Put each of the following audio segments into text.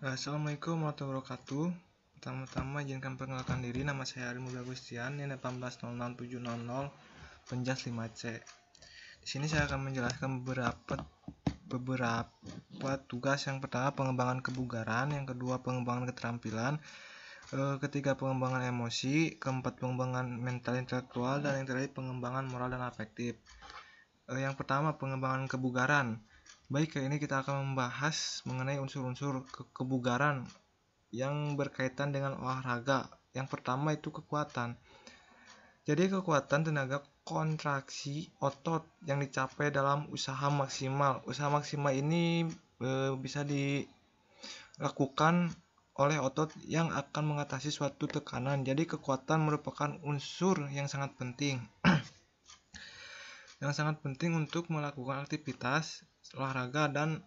Assalamualaikum warahmatullahi wabarakatuh. Pertama-tama izinkan perkenalkan diri, nama saya Ari Mulia Gustian, NIM 1806700, Penjas 5C. Di sini saya akan menjelaskan beberapa tugas. Yang pertama pengembangan kebugaran, yang kedua pengembangan keterampilan, ketiga pengembangan emosi, keempat pengembangan mental intelektual, dan yang terakhir pengembangan moral dan afektif. Yang pertama pengembangan kebugaran. Baik, kali ini kita akan membahas mengenai unsur-unsur kebugaran yang berkaitan dengan olahraga. Yang pertama itu kekuatan. Jadi kekuatan tenaga kontraksi otot yang dicapai dalam usaha maksimal. Usaha maksimal ini bisa dilakukan oleh otot yang akan mengatasi suatu tekanan. Jadi kekuatan merupakan unsur yang sangat penting. Yang sangat penting untuk melakukan aktivitas olahraga dan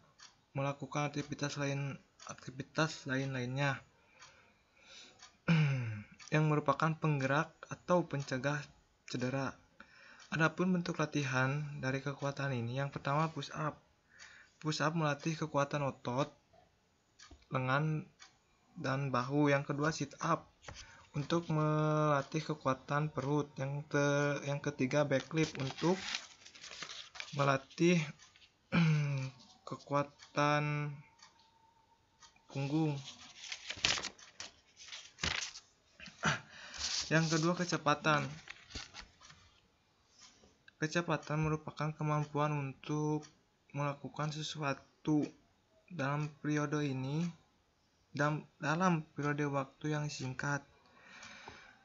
melakukan aktivitas lain-lainnya yang merupakan penggerak atau pencegah cedera. Adapun bentuk latihan dari kekuatan ini, yang pertama push up. Push up melatih kekuatan otot lengan dan bahu. Yang kedua sit up untuk melatih kekuatan perut. Yang ketiga backlift untuk melatih kekuatan punggung. Yang kedua kecepatan. Kecepatan merupakan kemampuan untuk melakukan sesuatu dalam periode waktu yang singkat.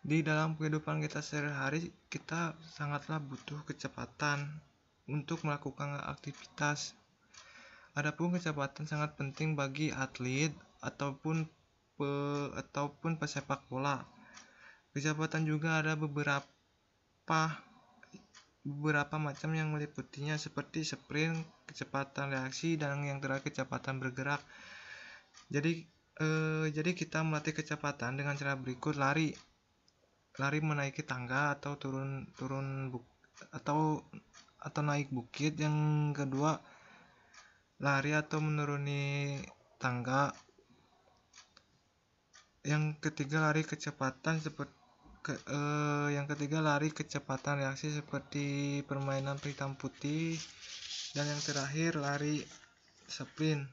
Di dalam kehidupan kita sehari-hari, kita sangatlah butuh kecepatan untuk melakukan aktivitas. Adapun kecepatan sangat penting bagi atlet ataupun pesepak bola. Kecepatan juga ada beberapa macam yang meliputinya, seperti sprint, kecepatan reaksi, dan yang terakhir kecepatan bergerak. Jadi kita melatih kecepatan dengan cara berikut: lari menaiki tangga atau atau naik bukit. Yang kedua lari atau menuruni tangga. Yang ketiga lari kecepatan reaksi seperti permainan hitam putih. Dan yang terakhir lari sprint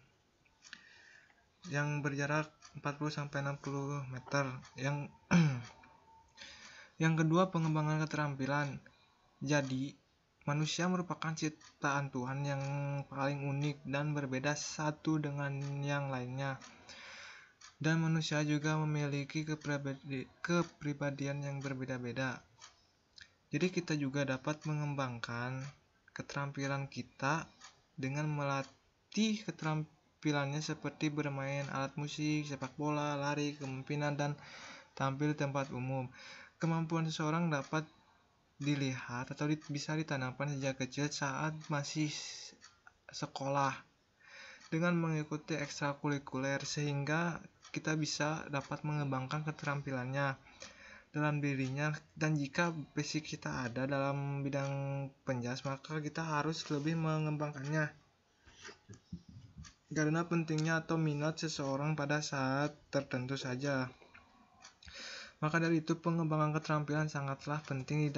yang berjarak 40-60 meter. Yang kedua pengembangan keterampilan. Jadi manusia merupakan ciptaan Tuhan yang paling unik dan berbeda satu dengan yang lainnya. Dan manusia juga memiliki kepribadian yang berbeda-beda. Jadi kita juga dapat mengembangkan keterampilan kita dengan melatih keterampilannya seperti bermain alat musik, sepak bola, lari, kepemimpinan, dan tampil di tempat umum. Kemampuan seseorang dapat dilihat atau bisa ditanamkan sejak kecil saat masih sekolah dengan mengikuti ekstrakurikuler, sehingga kita bisa dapat mengembangkan keterampilannya dalam dirinya. Dan jika basic kita ada dalam bidang penjas, maka kita harus lebih mengembangkannya karena pentingnya atau minat seseorang pada saat tertentu saja. Maka dari itu pengembangan keterampilan sangatlah penting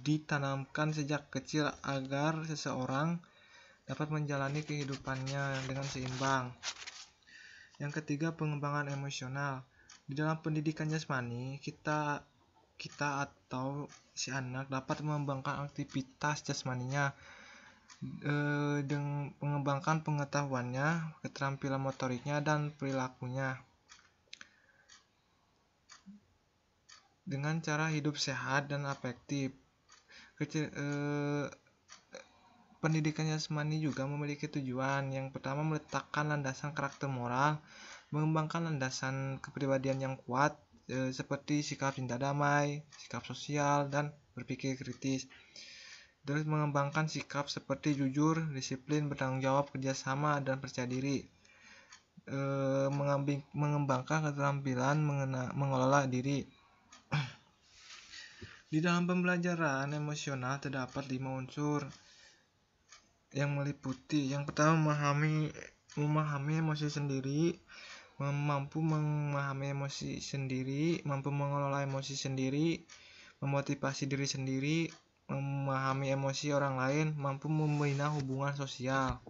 ditanamkan sejak kecil agar seseorang dapat menjalani kehidupannya dengan seimbang. Yang ketiga pengembangan emosional. Di dalam pendidikan jasmani, kita atau si anak dapat mengembangkan aktivitas jasmaninya dengan mengembangkan pengetahuannya, keterampilan motoriknya, dan perilakunya dengan cara hidup sehat dan afektif. Pendidikan jasmani juga memiliki tujuan. Yang pertama meletakkan landasan karakter moral, mengembangkan landasan kepribadian yang kuat seperti sikap cinta damai, sikap sosial, dan berpikir kritis. Terus mengembangkan sikap seperti jujur, disiplin, bertanggung jawab, kerjasama, dan percaya diri. Mengembangkan keterampilan mengelola diri. Di dalam pembelajaran emosional terdapat 5 unsur. yang meliputi yang pertama memahami emosi sendiri, mampu memahami emosi sendiri, mampu mengelola emosi sendiri, memotivasi diri sendiri, memahami emosi orang lain, mampu membina hubungan sosial.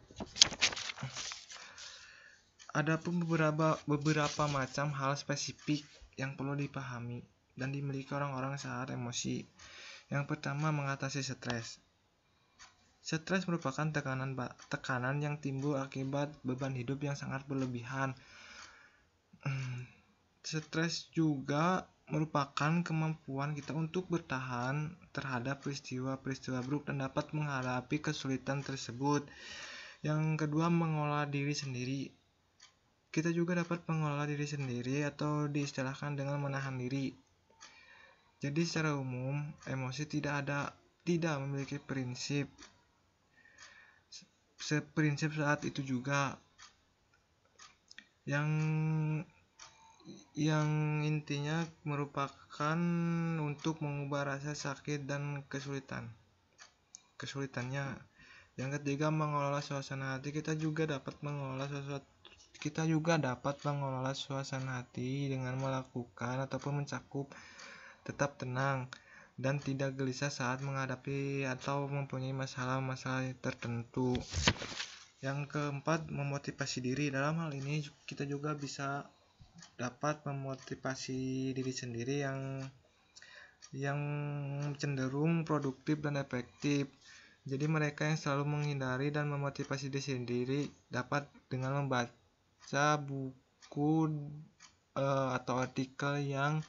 Adapun beberapa macam hal spesifik yang perlu dipahami dan dimiliki orang-orang saat emosi. Yang pertama, mengatasi stres. Stres merupakan tekanan yang timbul akibat beban hidup yang sangat berlebihan. Stres juga merupakan kemampuan kita untuk bertahan terhadap peristiwa-peristiwa buruk dan dapat menghadapi kesulitan tersebut. Yang kedua, mengolah diri sendiri. Kita juga dapat mengolah diri sendiri atau diistilahkan dengan menahan diri. Jadi secara umum, emosi tidak memiliki prinsip. Seprinsip saat itu juga yang intinya merupakan untuk mengubah rasa sakit dan kesulitannya. Yang ketiga, mengelola suasana hati. Kita juga dapat mengelola suasana hati dengan melakukan ataupun mencakup tetap tenang dan tidak gelisah saat menghadapi atau mempunyai masalah-masalah tertentu. Yang keempat, memotivasi diri. Dalam hal ini kita juga bisa dapat memotivasi diri sendiri yang cenderung produktif dan efektif. Jadi mereka yang selalu menghindari dan memotivasi diri sendiri dapat dengan membaca buku atau artikel yang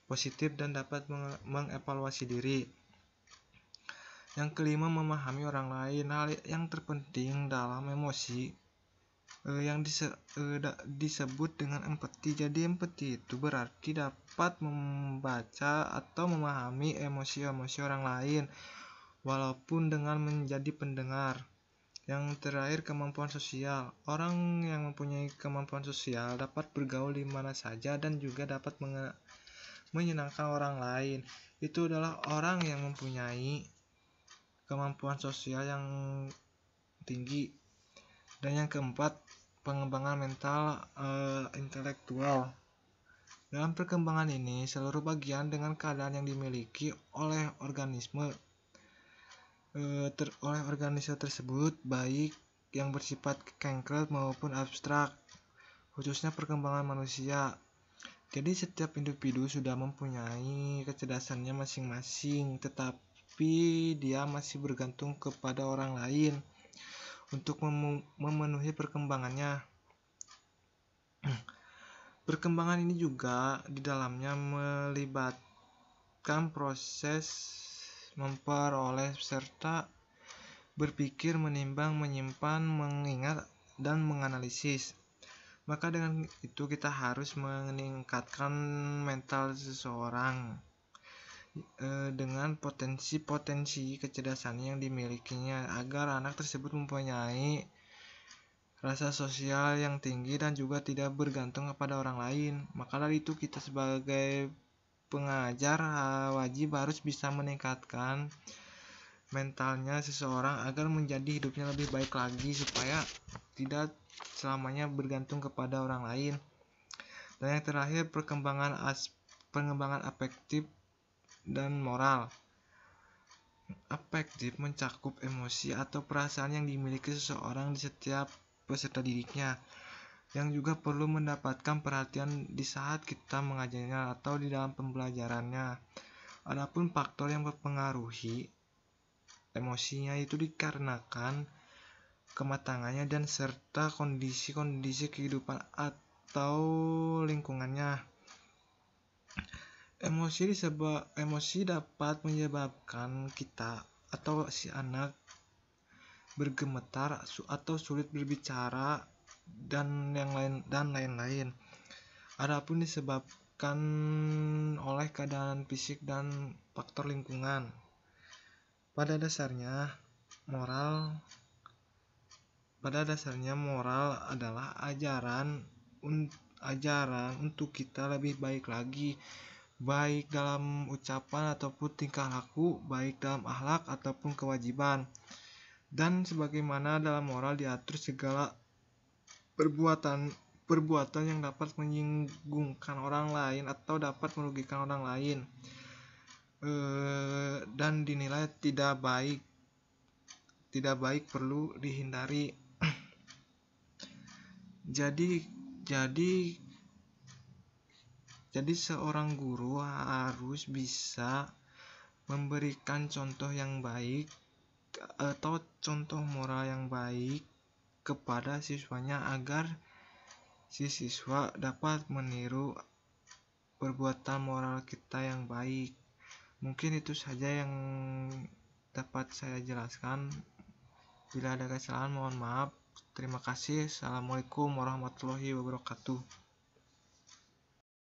positif dan dapat mengevaluasi diri. Yang kelima, memahami orang lain. Hal yang terpenting dalam emosi yang disebut dengan empati. Jadi empati itu berarti dapat membaca atau memahami emosi-emosi orang lain walaupun dengan menjadi pendengar. Yang terakhir, kemampuan sosial. Orang yang mempunyai kemampuan sosial dapat bergaul di mana saja dan juga dapat menyenangkan orang lain. Itu adalah orang yang mempunyai kemampuan sosial yang tinggi. Dan yang keempat, pengembangan mental intelektual. Dalam perkembangan ini, seluruh bagian dengan keadaan yang dimiliki oleh organisme tersebut, baik yang bersifat konkret maupun abstrak, khususnya perkembangan manusia. Jadi setiap individu sudah mempunyai kecerdasannya masing-masing, tetapi dia masih bergantung kepada orang lain untuk memenuhi perkembangannya. Perkembangan ini juga di dalamnya melibatkan proses memperoleh serta berpikir, menimbang, menyimpan, mengingat, dan menganalisis. Maka dengan itu kita harus meningkatkan mental seseorang dengan potensi-potensi kecerdasan yang dimilikinya agar anak tersebut mempunyai rasa sosial yang tinggi dan juga tidak bergantung kepada orang lain. Maka dari itu kita sebagai pengajar wajib harus bisa meningkatkan mentalnya seseorang agar menjadi hidupnya lebih baik lagi supaya tidak selamanya bergantung kepada orang lain. Dan yang terakhir, pengembangan afektif dan moral. Afektif mencakup emosi atau perasaan yang dimiliki seseorang di setiap peserta didiknya, yang juga perlu mendapatkan perhatian di saat kita mengajarinya atau di dalam pembelajarannya. Adapun faktor yang mempengaruhi emosinya itu dikarenakan kematangannya dan serta kondisi-kondisi kehidupan atau lingkungannya. Emosi dapat menyebabkan kita atau si anak bergemetar atau sulit berbicara dan lain-lain. Adapun disebabkan oleh keadaan fisik dan faktor lingkungan. Pada dasarnya moral adalah ajaran untuk kita lebih baik lagi, baik dalam ucapan ataupun tingkah laku, baik dalam akhlak ataupun kewajiban. Dan sebagaimana dalam moral diatur segala perbuatan yang dapat menyinggungkan orang lain atau dapat merugikan orang lain dan dinilai tidak baik perlu dihindari. Jadi seorang guru harus bisa memberikan contoh yang baik atau contoh moral yang baik kepada siswanya agar si siswa dapat meniru perbuatan moral kita yang baik. Mungkin itu saja yang dapat saya jelaskan. Bila ada kesalahan mohon maaf. Terima kasih. Assalamualaikum warahmatullahi wabarakatuh.